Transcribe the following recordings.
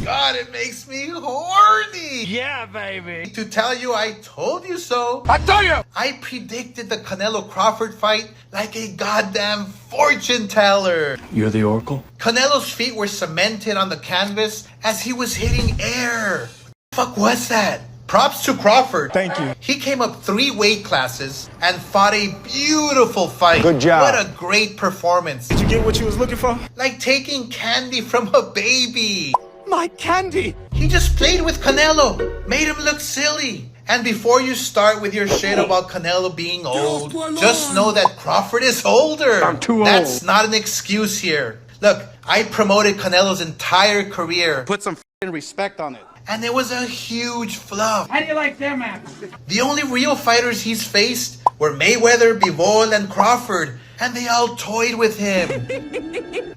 God, it makes me horny. Yeah, baby. To tell you I told you so. I told you. I predicted the Canelo Crawford fight like a goddamn fortune teller. You're the Oracle? Canelo's feet were cemented on the canvas as he was hitting air. What the fuck was that? Props to Crawford. Thank you. He came up 3 weight classes and fought a beautiful fight. Good job. What a great performance. Did you get what you was looking for? Like taking candy from a baby. My candy. He just played with Canelo, made him look silly. And before you start with your shit about Canelo being old, just know that Crawford is older. I'm too old. That's not an excuse here. Look, I promoted Canelo's entire career. Put some respect on it. And it was a huge flop. How do you like them apples? The only real fighters he's faced were Mayweather, Bivol, and Crawford. And they all toyed with him.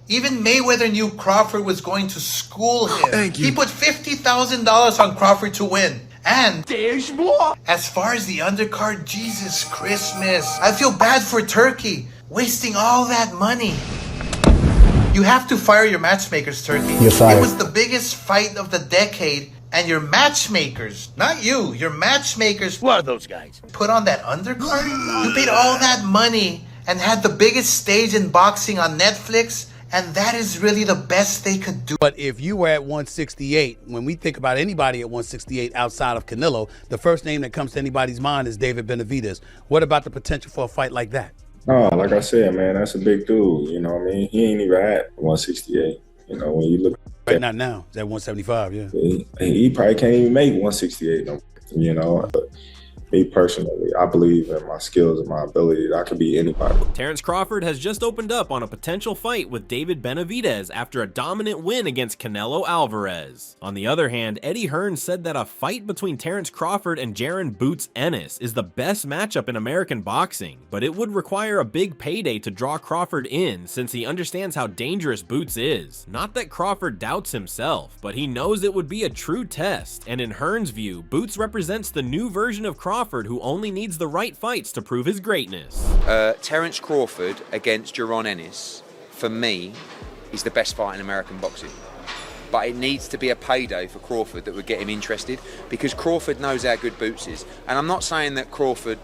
Even Mayweather knew Crawford was going to school him. Thank you. He put $50,000 on Crawford to win. And as far as the undercard, Jesus Christmas. I feel bad for Turkey, wasting all that money. You have to fire your matchmakers, Turkey. You're fired. It was the biggest fight of the decade, and your matchmakers, not you, your matchmakers, What are those guys? put on that undercard? You paid all that money and had the biggest stage in boxing on Netflix, and that is really the best they could do. But if you were at 168, when we think about anybody at 168 outside of Canelo, the first name that comes to anybody's mind is David Benavidez. What about the potential for a fight like that? Oh, like I said, man, that's a big dude. You know what I mean? He ain't even at 168. You know, when you look Right, not now. It's at 175, yeah. he probably can't even make 168 no more, you know. But me personally, I believe in my skills and my ability. I could be anybody. Terence Crawford has just opened up on a potential fight with David Benavidez after a dominant win against Canelo Alvarez. On the other hand, Eddie Hearn said that a fight between Terence Crawford and Jaron Boots Ennis is the best matchup in American boxing, but it would require a big payday to draw Crawford in since he understands how dangerous Boots is. Not that Crawford doubts himself, but he knows it would be a true test, and in Hearn's view, Boots represents the new version of Crawford who only needs the right fights to prove his greatness. Terence Crawford against Jaron Ennis, for me, is the best fight in American boxing. But it needs to be a payday for Crawford that would get him interested, because Crawford knows how good Boots is. And I'm not saying that Crawford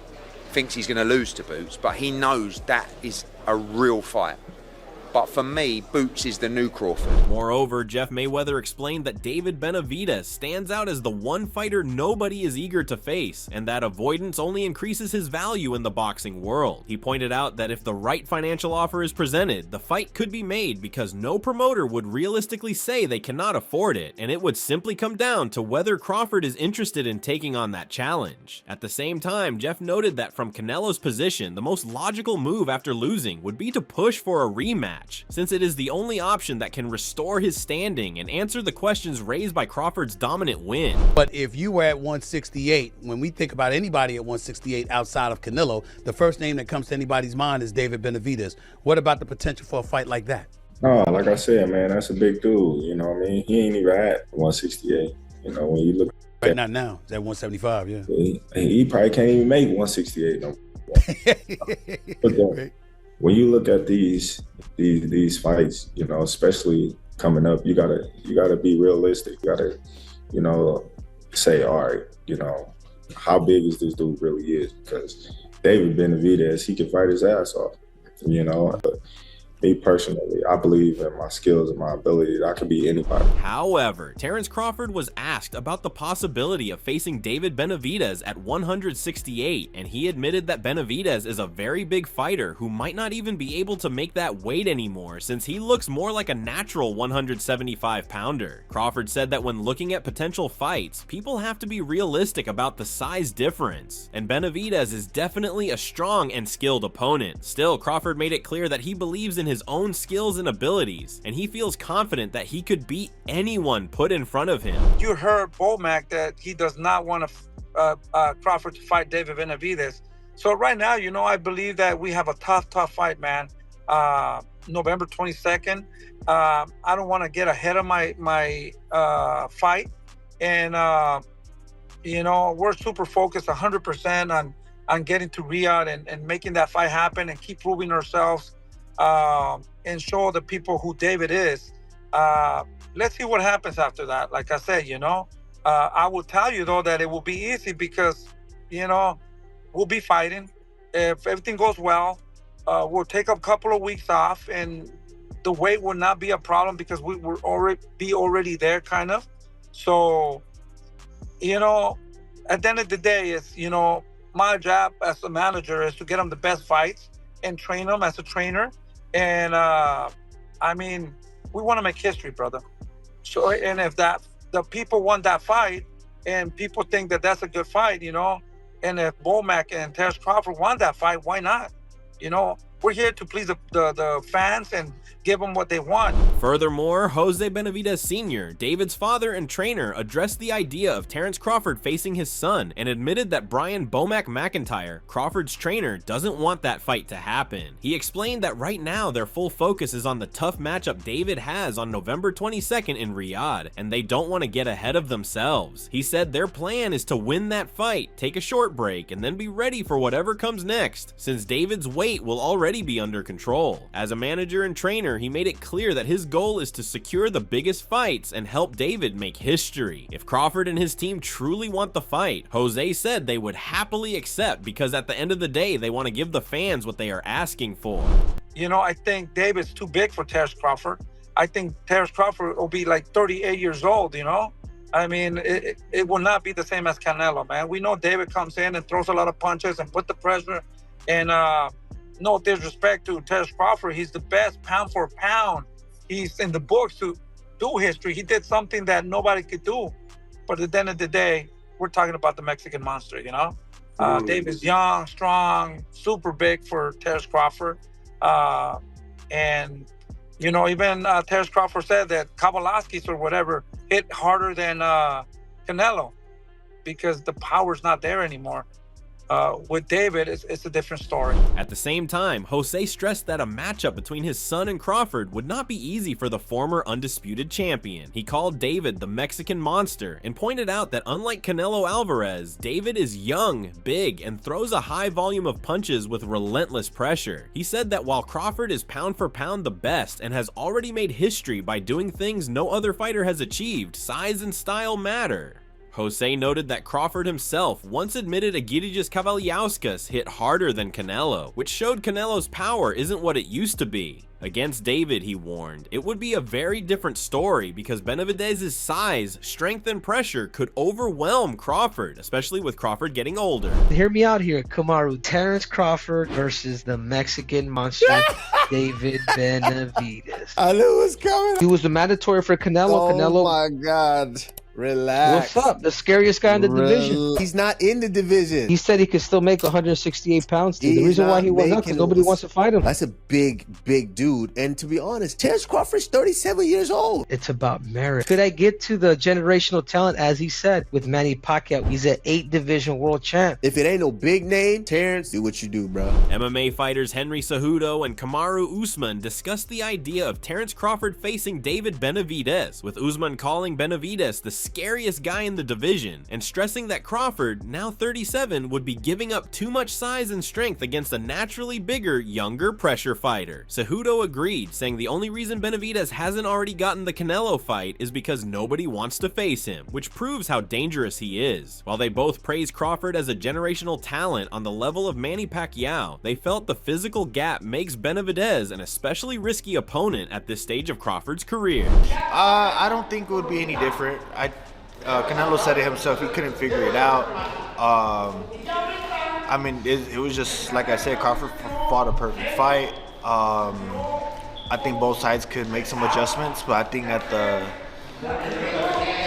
thinks he's going to lose to Boots, but he knows that is a real fight. But for me, Boots is the new Crawford. Moreover, Jeff Mayweather explained that David Benavidez stands out as the one fighter nobody is eager to face, and that avoidance only increases his value in the boxing world. He pointed out that if the right financial offer is presented, the fight could be made because no promoter would realistically say they cannot afford it, and it would simply come down to whether Crawford is interested in taking on that challenge. At the same time, Jeff noted that from Canelo's position, the most logical move after losing would be to push for a rematch, since it is the only option that can restore his standing and answer the questions raised by Crawford's dominant win. But if you were at 168, when we think about anybody at 168 outside of Canelo, the first name that comes to anybody's mind is David Benavidez. What about the potential for a fight like that? Oh, like I said, man, that's a big dude. You know what I mean? He ain't even at 168. You know, when you look Right, not now. It's at 175, yeah. he probably can't even make 168 no more. But when you look at these fights, you know, especially coming up, you gotta be realistic. You gotta, you know, say, all right, you know, how big is this dude really is? Because David Benavidez, he can fight his ass off, you know. But me personally, I believe in my skills and my ability. I could be anybody. However, Terence Crawford was asked about the possibility of facing David Benavidez at 168, and he admitted that Benavidez is a very big fighter who might not even be able to make that weight anymore since he looks more like a natural 175-pounder. Crawford said that when looking at potential fights, people have to be realistic about the size difference, and Benavidez is definitely a strong and skilled opponent. Still, Crawford made it clear that he believes in his own skills and abilities, and he feels confident that he could beat anyone put in front of him. You heard Bomac that he does not want Crawford to fight David Benavidez. So right now, you know, I believe that we have a tough fight, man. November 22nd. I don't want to get ahead of my fight, and you know, we're super focused 100% on getting to Riyadh and making that fight happen and keep proving ourselves and show the people who David is. let's see what happens after that. Like I said, I will tell you though that it will be easy because, we'll be fighting. If everything goes well, we'll take a couple of weeks off, and the weight will not be a problem because we will already there, kind of. So, at the end of the day, it's my job as a manager is to get them the best fights and train them as a trainer. And we want to make history, brother. So, and if the people want that fight, and people think that that's a good fight, and if Bomac and Terence Crawford want that fight, why not? We're here to please the fans and give them what they want. Furthermore, Jose Benavidez Sr., David's father and trainer, addressed the idea of Terence Crawford facing his son and admitted that Brian Bomac McIntyre, Crawford's trainer, doesn't want that fight to happen. He explained that right now their full focus is on the tough matchup David has on November 22nd in Riyadh, and they don't want to get ahead of themselves. He said their plan is to win that fight, take a short break, and then be ready for whatever comes next, since David's weight will already be under control. As a manager and trainer, he made it clear that his goal is to secure the biggest fights and help David make history. If Crawford and his team truly want the fight, Jose said they would happily accept, because at the end of the day, they want to give the fans what they are asking for. I think David's too big for Terence Crawford. I think Terence Crawford will be like 38 years old, it will not be the same as Canelo, man. We know David comes in and throws a lot of punches and put the pressure, and no disrespect to Terence Crawford, he's the best pound for pound. He's in the books to do history. He did something that nobody could do. But at the end of the day, we're talking about the Mexican monster, David's young, strong, super big for Terence Crawford. And, even Terence Crawford said that Kavalaskis or whatever hit harder than Canelo because the power's not there anymore. With David, it's a different story. At the same time, Jose stressed that a matchup between his son and Crawford would not be easy for the former undisputed champion. He called David the Mexican monster and pointed out that unlike Canelo Alvarez, David is young, big, and throws a high volume of punches with relentless pressure. He said that while Crawford is pound for pound the best and has already made history by doing things no other fighter has achieved, size and style matter. Jose noted that Crawford himself once admitted Egidijus Kavaliauskas hit harder than Canelo, which showed Canelo's power isn't what it used to be. Against David, he warned, it would be a very different story because Benavidez's size, strength, and pressure could overwhelm Crawford, especially with Crawford getting older. Hear me out here, Kamaru. Terence Crawford versus the Mexican monster, David Benavidez. I knew it was coming. He was the mandatory for Canelo. Oh my God. Relax. What's up? The scariest guy in the division. He's not in the division. He said he could still make 168 pounds. The reason why he was not because nobody wants to fight him. That's a big dude. And to be honest, Terence Crawford's 37 years old. It's about merit. Could I get to the generational talent, as he said, with Manny Pacquiao? He's an 8-division world champ. If it ain't no big name, Terence, do what you do, bro. MMA fighters Henry Cejudo and Kamaru Usman discussed the idea of Terence Crawford facing David Benavidez, with Usman calling Benavidez the scariest guy in the division and stressing that Crawford, now 37, would be giving up too much size and strength against a naturally bigger, younger pressure fighter. Cejudo agreed, saying the only reason Benavidez hasn't already gotten the Canelo fight is because nobody wants to face him, which proves how dangerous he is. While they both praised Crawford as a generational talent on the level of Manny Pacquiao, they felt the physical gap makes Benavidez an especially risky opponent at this stage of Crawford's career. I don't think it would be any different. Canelo said it himself, he couldn't figure it out. It was just, like I said, Crawford fought a perfect fight. I think both sides could make some adjustments, but I think that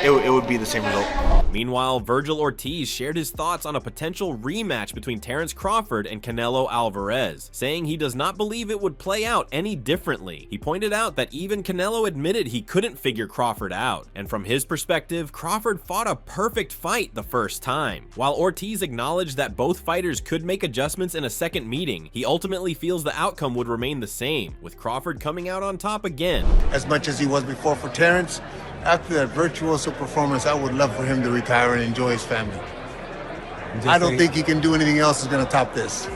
it would be the same result. Meanwhile, Virgil Ortiz shared his thoughts on a potential rematch between Terence Crawford and Canelo Alvarez, saying he does not believe it would play out any differently. He pointed out that even Canelo admitted he couldn't figure Crawford out, and from his perspective, Crawford fought a perfect fight the first time. While Ortiz acknowledged that both fighters could make adjustments in a second meeting, he ultimately feels the outcome would remain the same, with Crawford coming out on top again. As much as he was before for Terence, after that virtuoso performance, I would love for him to retire and enjoy his family. I don't think he can do anything else that's going to top this.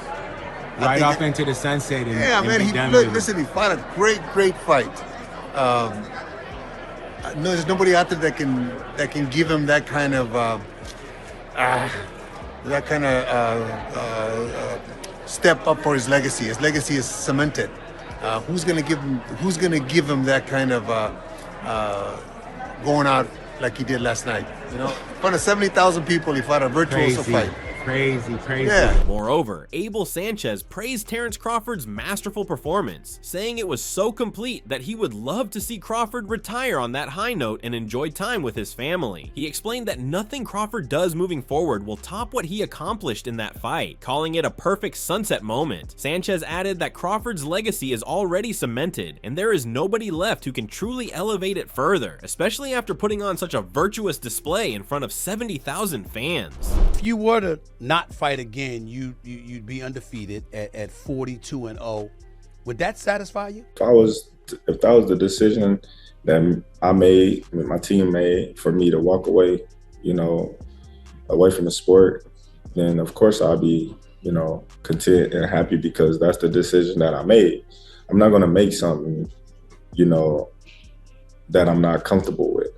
Right off into the sunset. And, yeah, man. Listen, he fought a great fight. no, there's nobody out there that can give him that kind of step up for his legacy. His legacy is cemented. Who's gonna give him that kind of going out like he did last night? You know, in front of 70,000 people, he fought a virtuoso fight. Crazy. Yeah. Moreover, Abel Sanchez praised Terence Crawford's masterful performance, saying it was so complete that he would love to see Crawford retire on that high note and enjoy time with his family. He explained that nothing Crawford does moving forward will top what he accomplished in that fight, calling it a perfect sunset moment. Sanchez added that Crawford's legacy is already cemented, and there is nobody left who can truly elevate it further, especially after putting on such a virtuous display in front of 70,000 fans. If you were to not fight again, you'd be undefeated at 42-0. Would that satisfy you? If that was the decision that I made, my team made, for me to walk away, you know, away from the sport, then of course I'd be, you know, content and happy, because that's the decision that I made. I'm not gonna make something, you know, that I'm not comfortable with.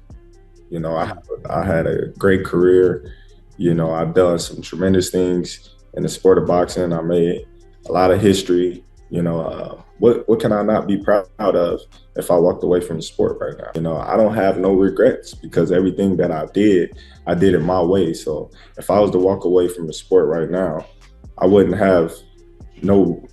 You know, I had a great career. You know, I've done some tremendous things in the sport of boxing. I made a lot of history. You know, what can I not be proud of if I walked away from the sport right now? You know, I don't have no regrets, because everything that I did it my way. So if I was to walk away from the sport right now, I wouldn't have no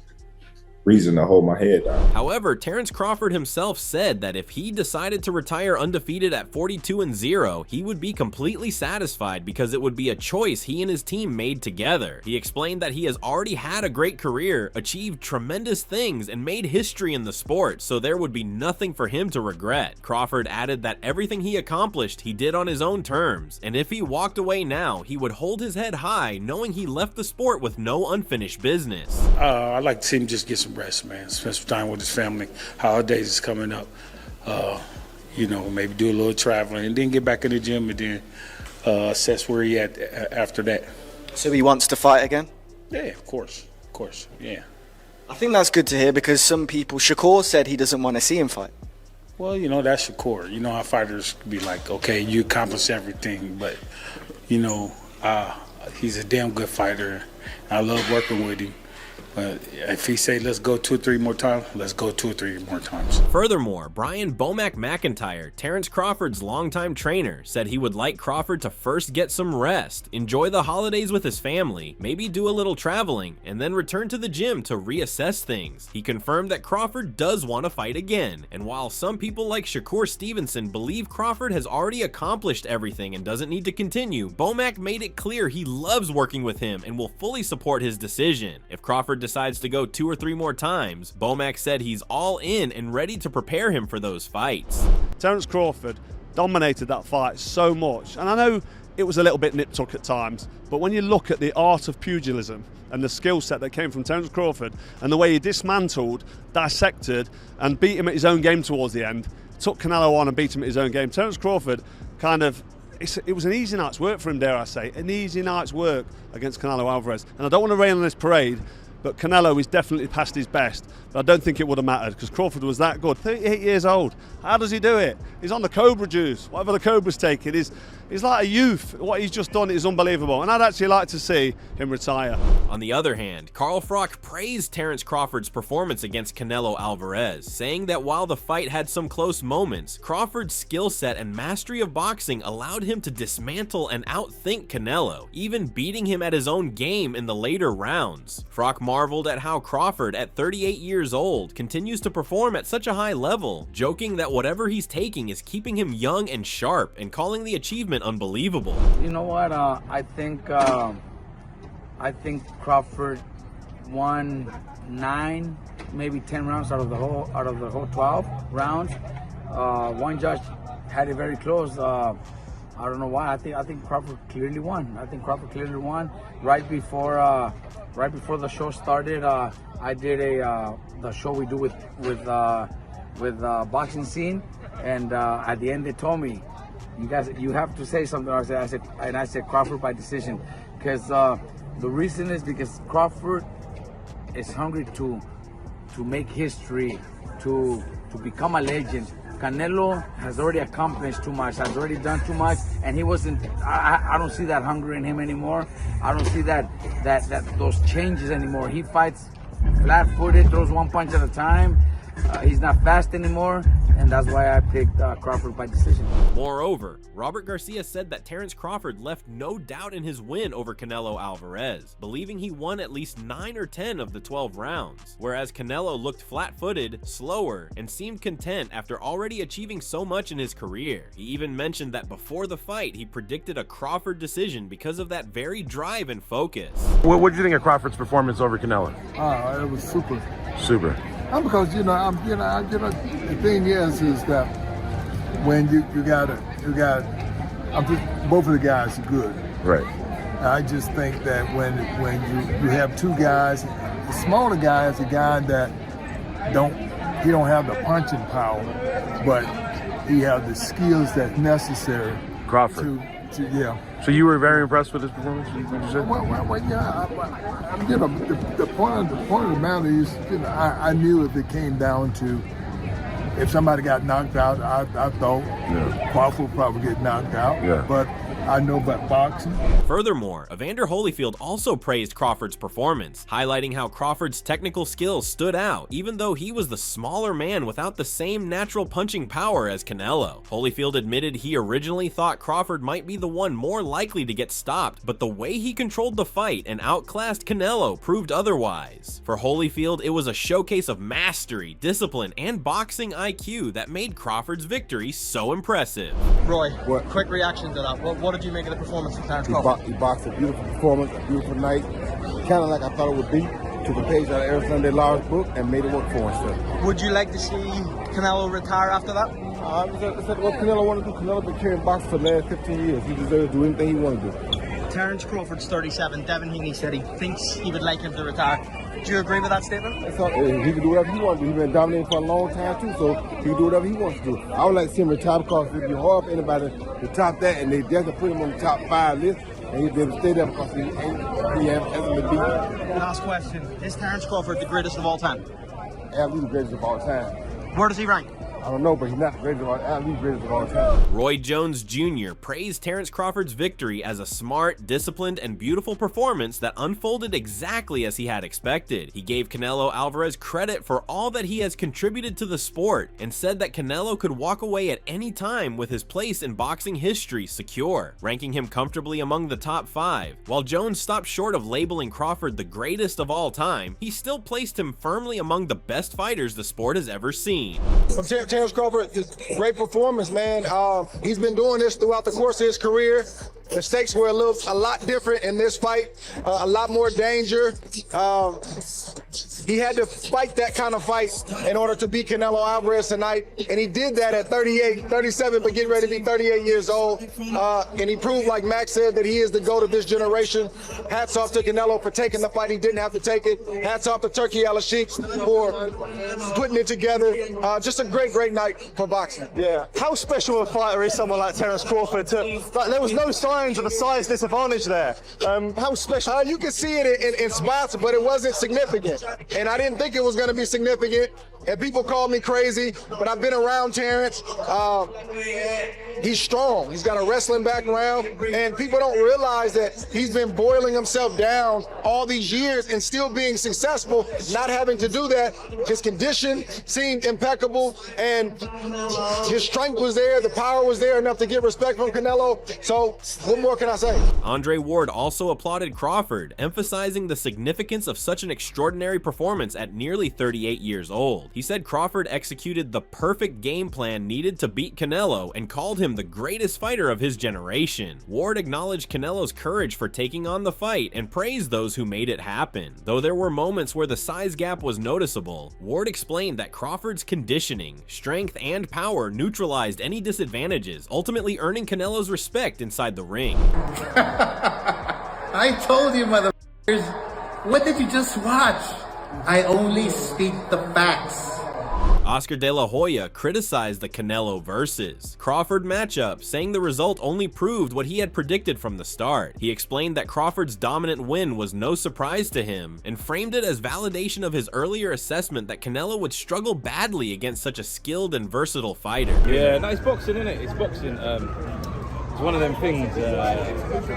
reason to hold my head down. However, Terence Crawford himself said that if he decided to retire undefeated at 42-0, he would be completely satisfied, because it would be a choice he and his team made together. He explained that he has already had a great career, achieved tremendous things, and made history in the sport, so there would be nothing for him to regret. Crawford added that everything he accomplished he did on his own terms, and if he walked away now, he would hold his head high, knowing he left the sport with no unfinished business. I'd like to see him just get some rest, man. Spend some time with his family. Holidays is coming up. You know, maybe do a little traveling and then get back in the gym and then assess where he at after that. So he wants to fight again? Yeah, of course, yeah. I think that's good to hear, because some people, Shakur said he doesn't want to see him fight. Well, you know, that's Shakur. You know how fighters be like, okay, you accomplish everything, but, you know, he's a damn good fighter. I love working with him. But if he say let's go 2 or 3 more times, let's go 2 or 3 more times. Furthermore, Brian Bomac McIntyre, Terence Crawford's longtime trainer, said he would like Crawford to first get some rest, enjoy the holidays with his family, maybe do a little traveling, and then return to the gym to reassess things. He confirmed that Crawford does want to fight again, and while some people like Shakur Stevenson believe Crawford has already accomplished everything and doesn't need to continue, Bomac made it clear he loves working with him and will fully support his decision. If Crawford decides to go 2 or 3 more times, Bomac said he's all in and ready to prepare him for those fights. Terence Crawford dominated that fight so much, and I know it was a little bit nip-tuck at times, but when you look at the art of pugilism and the skill set that came from Terence Crawford and the way he dismantled, dissected and beat him at his own game towards the end, took Canelo on and beat him at his own game. Terence Crawford it was an easy night's work for him, dare I say, an easy night's work against Canelo Alvarez. And I don't want to rain on this parade, but Canelo is definitely past his best. But I don't think it would have mattered, because Crawford was that good. 38 years old. How does he do it? He's on the Cobra juice. Whatever the Cobra's taking, he's like a youth. What he's just done is unbelievable. And I'd actually like to see him retire. On the other hand, Carl Froch praised Terence Crawford's performance against Canelo Alvarez, saying that while the fight had some close moments, Crawford's skill set and mastery of boxing allowed him to dismantle and outthink Canelo, even beating him at his own game in the later rounds. Froch marveled at how Crawford, at 38 years old, continues to perform at such a high level, joking that whatever he's taking is keeping him young and sharp, and calling the achievement unbelievable. You know what? I think Crawford won 9, maybe 10 rounds out of the whole 12 rounds. One judge had it very close. I don't know why. I think Crawford clearly won. Right before the show started, I did the show we do with Boxing Scene, and at the end they told me, you have to say something. I said Crawford by decision, because the reason is because Crawford is hungry to make history, to become a legend Canelo has already accomplished too much, has already done too much, and he wasn't. I don't see that hunger in him anymore. I don't see that those changes anymore. He fights flat-footed, throws one punch at a time. He's not fast anymore, and that's why I picked Crawford by decision. Moreover, Robert Garcia said that Terence Crawford left no doubt in his win over Canelo Alvarez, believing he won at least 9 or 10 of the 12 rounds, whereas Canelo looked flat-footed, slower, and seemed content after already achieving so much in his career. He even mentioned that before the fight, he predicted a Crawford decision because of that very drive and focus. What did you think of Crawford's performance over Canelo? It was super. Super. Because the thing is that when both of the guys are good. Right. I just think that when you have two guys, the smaller guy is a guy that don't have the punching power, but he has the skills that's necessary. Crawford. Yeah. So you were very impressed with his performance? Would you say? Well, yeah. The point of the matter is, I knew if it came down to if somebody got knocked out, I thought Crawford would probably get knocked out. Yeah. But I know about boxing. Furthermore, Evander Holyfield also praised Crawford's performance, highlighting how Crawford's technical skills stood out, even though he was the smaller man without the same natural punching power as Canelo. Holyfield admitted he originally thought Crawford might be the one more likely to get stopped, but the way he controlled the fight and outclassed Canelo proved otherwise. For Holyfield, it was a showcase of mastery, discipline, and boxing IQ that made Crawford's victory so impressive. Roy, quick reaction to that. What did you make of the performance of Terence Crawford? He boxed a beautiful performance, a beautiful night, kind of like I thought it would be. Took a page out of Eric Sunday Law's book and made it work for himself. Would you like to see Canelo retire after that? I said what Canelo wanted to do. Canelo been carrying boxing for the last 15 years. He deserves to do anything he wanted to do. Terence Crawford's 37. Devin Haney said he thinks he would like him to retire. Do you agree with that statement? He can do whatever he wants to do. He's been dominating for a long time too, so he can do whatever he wants to do. I would like to see him retire because it'd be hard for anybody to top that, and they definitely put him on the top 5 list, and he'd be able to stay there because he hasn't been beaten. Last question. Is Terence Crawford the greatest of all time? Absolutely the greatest of all time. Where does he rank? I don't know, but he's not the greatest of all time. He's greatest of all time. Roy Jones Jr. praised Terence Crawford's victory as a smart, disciplined, and beautiful performance that unfolded exactly as he had expected. He gave Canelo Alvarez credit for all that he has contributed to the sport and said that Canelo could walk away at any time with his place in boxing history secure, ranking him comfortably among the top 5. While Jones stopped short of labeling Crawford the greatest of all time, he still placed him firmly among the best fighters the sport has ever seen. Terence Crawford, great performance, man. He's been doing this throughout the course of his career. The stakes were a lot different in this fight, a lot more danger. He had to fight that kind of fight in order to beat Canelo Alvarez tonight, and he did that at 37, but getting ready to be 38 years old. And he proved, like Max said, that he is the GOAT of this generation. Hats off to Canelo for taking the fight. He didn't have to take it. Hats off to Turkey Al-Sheikh for putting it together. Just a great night for boxing. Yeah. How special a fighter is someone like Terence Crawford? There was no signs of a size disadvantage there. How special? You can see it in spots, but it wasn't significant. And I didn't think it was going to be significant. And people call me crazy, but I've been around Terence. He's strong. He's got a wrestling background, and people don't realize that he's been boiling himself down all these years and still being successful, not having to do that. His condition seemed impeccable, and his strength was there. The power was there enough to get respect from Canelo. So what more can I say? Andre Ward also applauded Crawford, emphasizing the significance of such an extraordinary performance at nearly 38 years old. He said Crawford executed the perfect game plan needed to beat Canelo and called him the greatest fighter of his generation. Ward acknowledged Canelo's courage for taking on the fight and praised those who made it happen. Though there were moments where the size gap was noticeable, Ward explained that Crawford's conditioning, strength, and power neutralized any disadvantages, ultimately earning Canelo's respect inside the ring. I told you, motherfuckers. What did you just watch? I only speak the facts. Oscar De La Hoya criticized the Canelo versus Crawford matchup, saying the result only proved what he had predicted from the start. He explained that Crawford's dominant win was no surprise to him, and framed it as validation of his earlier assessment that Canelo would struggle badly against such a skilled and versatile fighter. Yeah, no, it's boxing, isn't it? It's boxing. It's one of them things.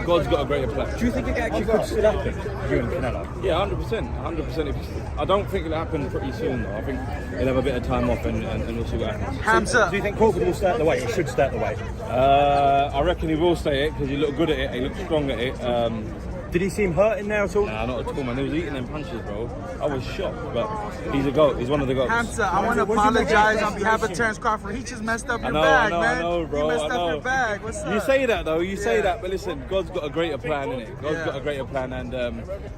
God's got a greater plan. Do you think it actually could still happen, you and Canelo? Yeah, 100%. 100%. I don't think it'll happen pretty soon, though. I think he'll have a bit of time off and we'll see what happens. Hamza, do you think Crawford will stay at the weight, or should stay at the weight? I reckon he will stay it because he looked good at it. He looked strong at it. Did he seem hurt in there at all? Nah, not at all, man. He was eating them punches, bro. I was shocked, but he's a GOAT. He's one of the GOATs. Hamza, I want to apologize on behalf of Terence Crawford. He just messed up your bag, man. I know, bro. He messed up your bag. What's up? You say that, though. You say that, but listen, God's got a greater plan, innit? God's got a greater plan, and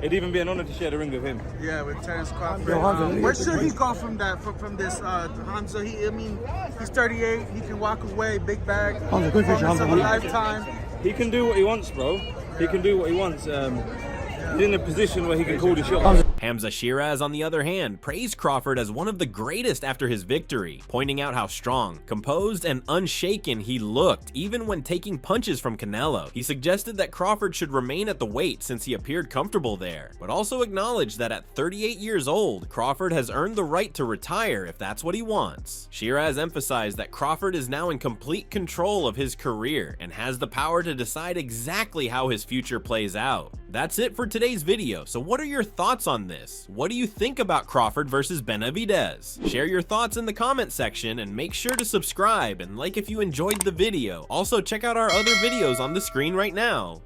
it'd even be an honor to share the ring with him. Yeah, with Terence Crawford. Where should he go from that? From this, Hamza? He's 38. He can walk away. Big bag. Good vision, Hamza. A lifetime. He can do what he wants, bro. He can do what he wants. He's in a position where he can call the shot. Hamza Shiraz, on the other hand, praised Crawford as one of the greatest after his victory, pointing out how strong, composed, and unshaken he looked, even when taking punches from Canelo. He suggested that Crawford should remain at the weight since he appeared comfortable there, but also acknowledged that at 38 years old, Crawford has earned the right to retire if that's what he wants. Shiraz emphasized that Crawford is now in complete control of his career and has the power to decide exactly how his future plays out. That's it for today's video, so what are your thoughts on this? What do you think about Crawford versus Benavidez? Share your thoughts in the comment section and make sure to subscribe and like if you enjoyed the video. Also check out our other videos on the screen right now.